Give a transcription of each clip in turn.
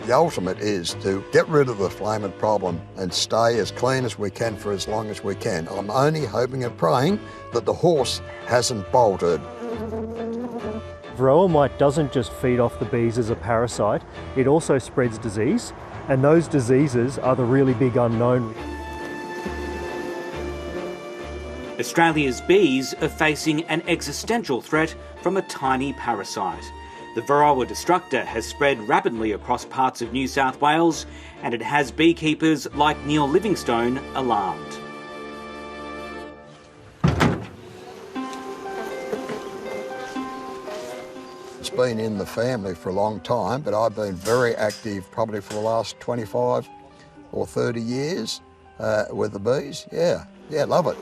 The ultimate is to get rid of the flaming problem and stay as clean as we can for as long as we can. I'm only hoping and praying that the horse hasn't bolted. Varroa mite doesn't just feed off the bees as a parasite, it also spreads disease, and those diseases are the really big unknown. Australia's bees are facing an existential threat from a tiny parasite. The varroa destructor has spread rapidly across parts of New South Wales, and it has beekeepers like Neil Livingstone alarmed. It's been in the family for a long time, but I've been very active probably for the last 25 or 30 years with the bees. Yeah, love it.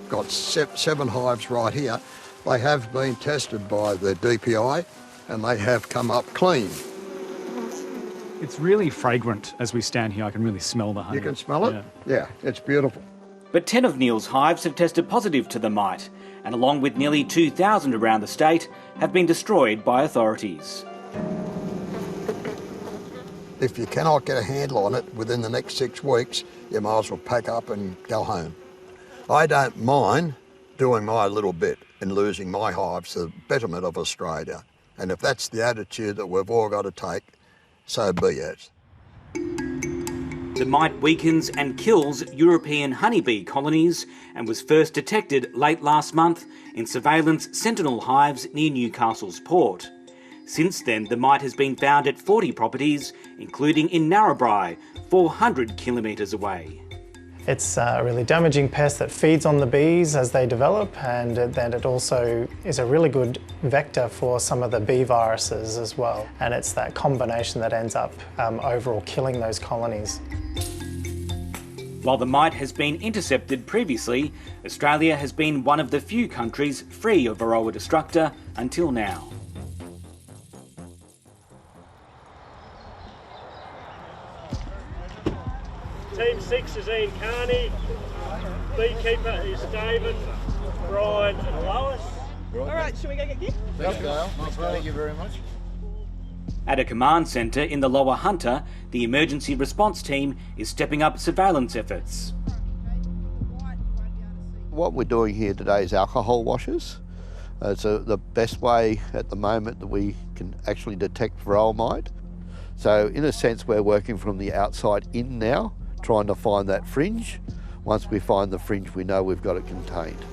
Got 7 hives right here. They have been tested by the DPI and they have come up clean. It's really fragrant as we stand here. I can really smell the honey. You can smell it? Yeah, it's beautiful. But 10 of Neil's hives have tested positive to the mite, and along with nearly 2,000 around the state, have been destroyed by authorities. If you cannot get a handle on it within the next 6 weeks, you might as well pack up and go home. I don't mind doing my little bit in losing my hives for the betterment of Australia. And if that's the attitude that we've all got to take, so be it. The mite weakens and kills European honeybee colonies and was first detected late last month in surveillance sentinel hives near Newcastle's port. Since then, the mite has been found at 40 properties, including in Narrabri, 400 kilometres away. It's a really damaging pest that feeds on the bees as they develop, and then it also is a really good vector for some of the bee viruses as well. And it's that combination that ends up overall killing those colonies. While the mite has been intercepted previously, Australia has been one of the few countries free of varroa destructor until now. Team 6 is Ian Carney, beekeeper is David, Brian and Lois. All right, shall we go get you? Thanks, Dale. Thank you very much. At a command centre in the Lower Hunter, the emergency response team is stepping up surveillance efforts. What we're doing here today is alcohol washes. It's the best way at the moment that we can actually detect varroa mite. So in a sense, we're working from the outside in now, trying to find that fringe. Once we find the fringe, we know we've got it contained.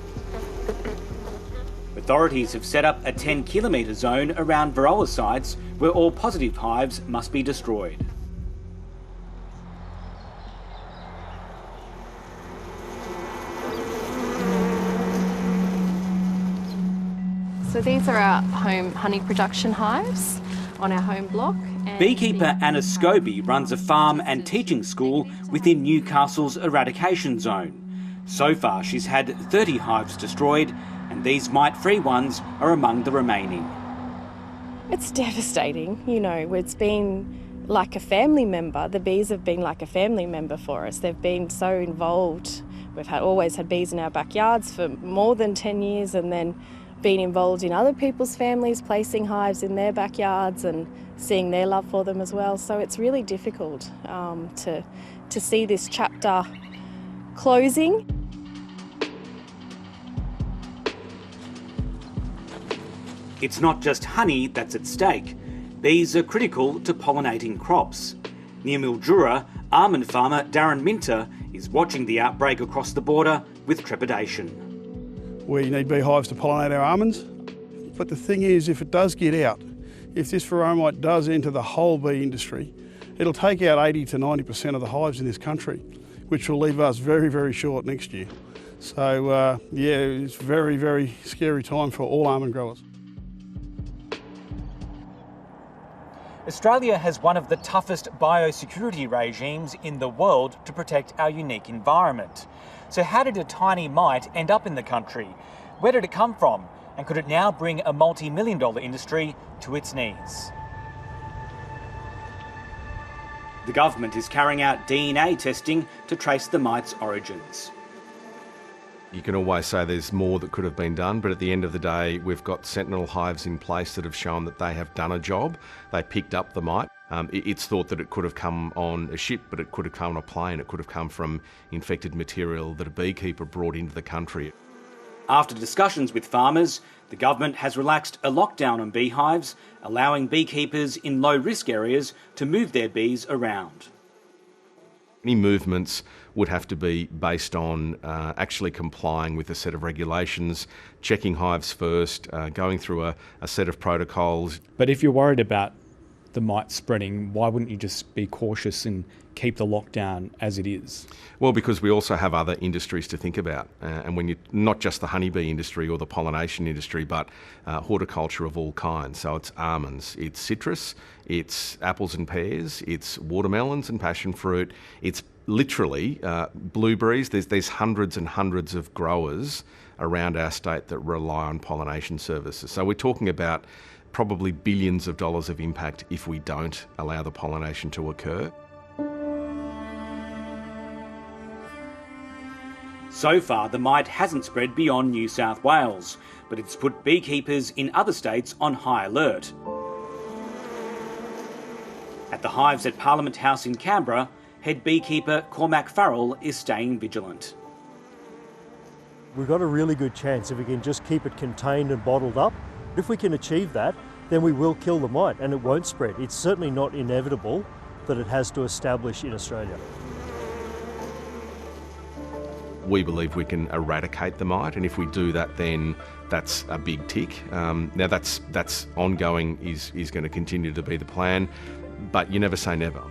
Authorities have set up a 10-kilometre zone around varroa sites where all positive hives must be destroyed. So these are our home honey production hives on our home block. Beekeeper Anna Scobie runs a farm and teaching school within Newcastle's eradication zone. So far she's had 30 hives destroyed, and these mite-free ones are among the remaining. It's devastating, you know, it's been like a family member. The bees have been like a family member for us. They've been so involved. We've always had bees in our backyards for more than 10 years, and then been involved in other people's families, placing hives in their backyards and seeing their love for them as well. So it's really difficult to see this chapter closing. It's not just honey that's at stake. Bees are critical to pollinating crops. Near Mildura, almond farmer Darren Minter is watching the outbreak across the border with trepidation. We need beehives to pollinate our almonds, but the thing is, if it does get out, if this varroa mite does enter the whole bee industry, it'll take out 80 to 90% of the hives in this country, which will leave us very, very short next year. So yeah, it's very, very scary time for all almond growers. Australia has one of the toughest biosecurity regimes in the world to protect our unique environment. So how did a tiny mite end up in the country? Where did it come from? And could it now bring a multi-million-dollar industry to its knees? The government is carrying out DNA testing to trace the mite's origins. You can always say there's more that could have been done, but at the end of the day, we've got sentinel hives in place that have shown that they have done a job. They picked up the mite. It's thought that it could have come on a ship, but it could have come on a plane. It could have come from infected material that a beekeeper brought into the country. After discussions with farmers, the government has relaxed a lockdown on beehives, allowing beekeepers in low-risk areas to move their bees around. Any movements would have to be based on actually complying with a set of regulations, checking hives first, going through a set of protocols. But if you're worried about the mite spreading, why wouldn't you just be cautious and keep the lockdown as it is? Well, because we also have other industries to think about. And when you not just the honeybee industry or the pollination industry, but horticulture of all kinds. So it's almonds, it's citrus, it's apples and pears, it's watermelons and passion fruit, it's literally blueberries. There's hundreds and hundreds of growers around our state that rely on pollination services. So we're talking about probably billions of dollars of impact if we don't allow the pollination to occur. So far, the mite hasn't spread beyond New South Wales, but it's put beekeepers in other states on high alert. At the hives at Parliament House in Canberra, head beekeeper Cormac Farrell is staying vigilant. We've got a really good chance if we can just keep it contained and bottled up. If we can achieve that, then we will kill the mite and it won't spread. It's certainly not inevitable that it has to establish in Australia. We believe we can eradicate the mite, and if we do that, then that's a big tick. Now that's ongoing, is going to continue to be the plan, but you never say never.